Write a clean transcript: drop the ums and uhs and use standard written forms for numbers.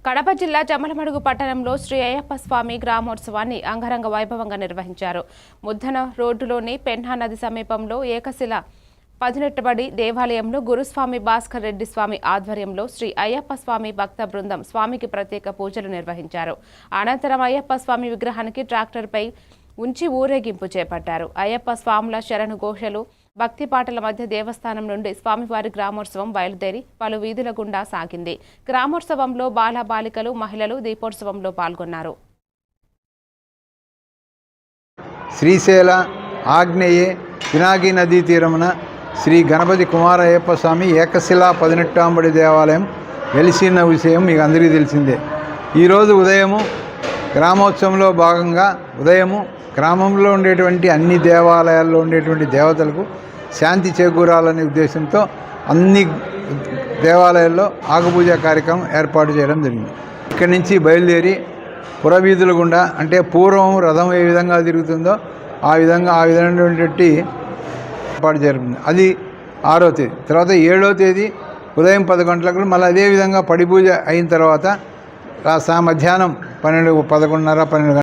కడప జిల్లా జమ్మలమడుగు పట్టణంలో శ్రీ అయ్యప్ప స్వామి గ్రామోత్సవాన్ని అంగరంగ వైభవంగా నిర్వహించారు. ముద్దన రోడ్డులోని పెన్హా నది సమీపంలో ఏకశిల 18 దేవాలయంలో గురుస్వామి భాస్కర్ రెడ్డి స్వామి ఆధ్వర్యంలో శ్రీ అయ్యప్ప స్వామి భక్త బృందం స్వామికి ప్రత్యేక పూజలు నిర్వహించారు. అనంతరం అయ్యప్ప స్వామి విగ్రహానికి ట్రాక్టర్పై ఉంచి ఊరేగింపు చేపట్టారు. అయ్యప్ప స్వాముల శరణు ఘోషలు, భక్తి పాటల మధ్య దేవస్థానం నుండి స్వామివారి గ్రామోత్సవం బయలుదేరి పలు వీధుల గుండా సాగింది. గ్రామోత్సవంలో బాలబాలికలు, మహిళలు దీపోత్సవంలో పాల్గొన్నారు. శ్రీశైల ఆగ్నేయే పినాకి నదీ తీరమున శ్రీ గణపతి కుమార అయ్యప్ప స్వామి ఏకశిలా 18 దేవాలయం వెలిసిన విషయం మీకు అందరికీ తెలిసిందే. ఈరోజు ఉదయము గ్రామోత్సవంలో భాగంగా గ్రామంలో ఉండేటువంటి అన్ని దేవాలయాల్లో ఉండేటువంటి దేవతలకు శాంతి చేకూరాలనే ఉద్దేశంతో అన్ని దేవాలయాల్లో ఆకుపూజ కార్యక్రమం ఏర్పాటు చేయడం జరిగింది. ఇక్కడి నుంచి బయలుదేరి పురవీధుల గుండా, అంటే పూర్వం రథం ఏ విధంగా తిరుగుతుందో ఆ విధమైనటువంటి ఏర్పాటు జరుగుతుంది. అది 6వ తేదీ. తర్వాత 7వ తేదీ ఉదయం 10 గంటలకు మళ్ళీ అదేవిధంగా పడి పూజ అయిన తర్వాత మధ్యాహ్నం 11:30, 12 గంటలకు